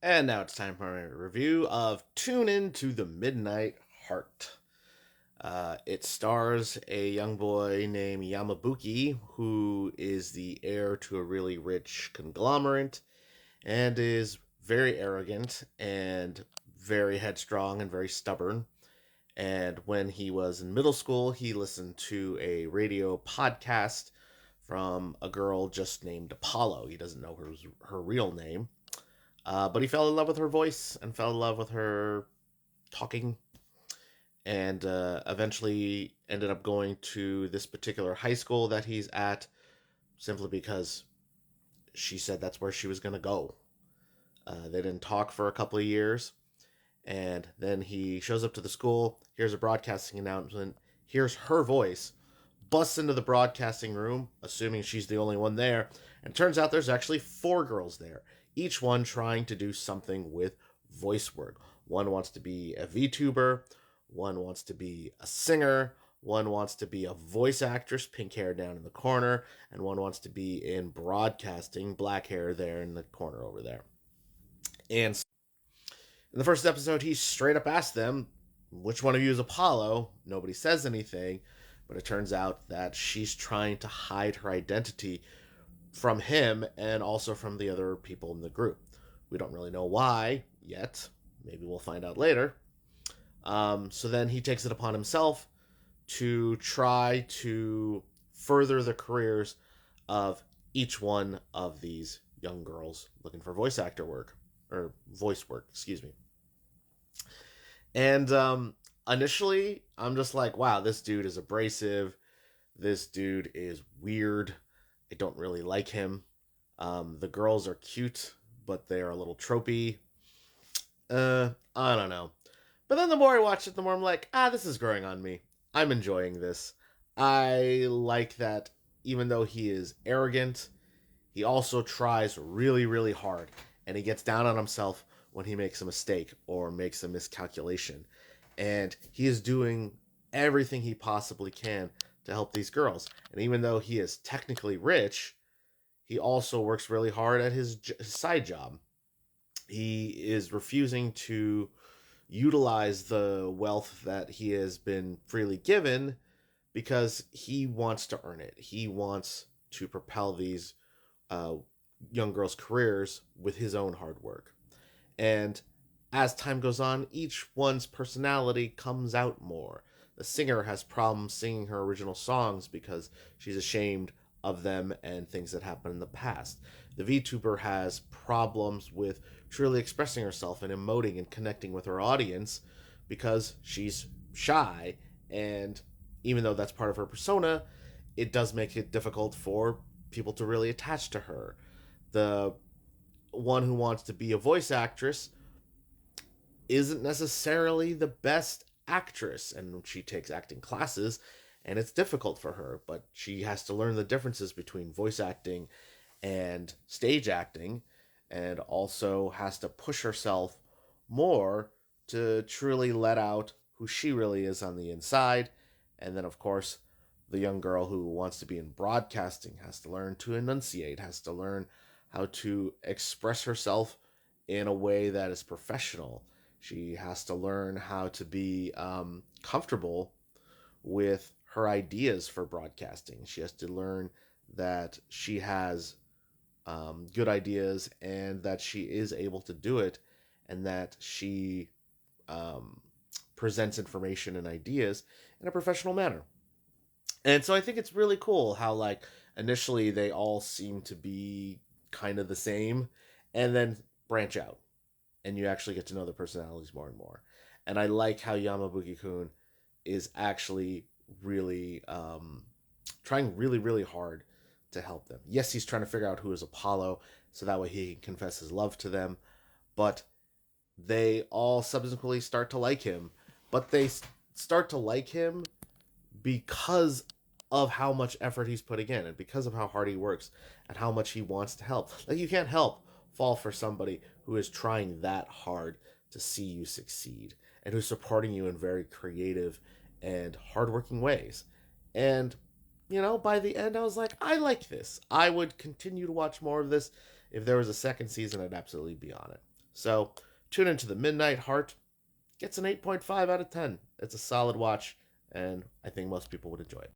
And now it's time for a review of Tune In to the Midnight Heart. It stars a young boy named Yamabuki, who is the heir to a really rich conglomerate and is very arrogant and very headstrong and very stubborn. And when he was in middle school, he listened to a radio podcast from a girl just named Apollo. He doesn't know her real name. But he fell in love with her voice and fell in love with her talking, and eventually ended up going to this particular high school that he's at simply because she said that's where she was going to go. They didn't talk for a couple of years, and then he shows up to the school, hears a broadcasting announcement, hears her voice, busts into the broadcasting room, assuming she's the only one there, and turns out there's actually four girls there, each one trying to do something with voice work. One wants to be a VTuber, one wants to be a singer, one wants to be a voice actress, pink hair down in the corner, and one wants to be in broadcasting, black hair there in the corner over there. And in the first episode, he straight up asked them, which one of you is Apollo? Nobody says anything, but it turns out that she's trying to hide her identity from him and also from the other people in the group. We don't really know why yet. Maybe we'll find out later. So then he takes it upon himself to try to further the careers of each one of these young girls looking for voice actor work, or voice work, excuse me. And initially, I'm just like, wow, this dude is abrasive. This dude is weird. I don't really like him. The girls are cute, but they are a little tropey. I don't know. But then the more I watch it, the more I'm like, this is growing on me. I'm enjoying this. I like that even though he is arrogant, he also tries really, really hard. And he gets down on himself when he makes a mistake or makes a miscalculation. And he is doing everything he possibly can to help these girls. And even though he is technically rich, he also works really hard at his side job. He is refusing to utilize the wealth that he has been freely given because he wants to earn it. He wants to propel these uh, young girls' careers with his own hard work. And as time goes on, each one's personality comes out more. The singer has problems singing her original songs because she's ashamed of them and things that happened in the past. The VTuber has problems with truly expressing herself and emoting and connecting with her audience because she's shy, and even though that's part of her persona, it does make it difficult for people to really attach to her. The one who wants to be a voice actress isn't necessarily the best actress, and she takes acting classes, and it's difficult for her, but she has to learn the differences between voice acting and stage acting, and also has to push herself more to truly let out who she really is on the inside. And then, of course, the young girl who wants to be in broadcasting has to learn to enunciate, has to learn how to express herself in a way that is professional. She has to learn how to be comfortable with her ideas for broadcasting. She has to learn that she has good ideas and that she is able to do it, and that she um, presents information and ideas in a professional manner. And so I think it's really cool how, like, initially they all seem to be kind of the same and then branch out, and you actually get to know the personalities more and more. And I like how Yamabuki Kun is actually really trying really, really hard to help them. Yes, he's trying to figure out who is Apollo so that way he can confess his love to them, but they all subsequently start to like him. But they start to like him because of how much effort he's putting in and because of how hard he works and how much he wants to help. Like, you can't help fall for somebody who is trying that hard to see you succeed and who's supporting you in very creative and hardworking ways. And by the end, I was like, I like this. I would continue to watch more of this. If there was a second season, I'd absolutely be on it. So tune into The Midnight Heart. Gets an 8.5 out of 10. It's a solid watch, and I think most people would enjoy it.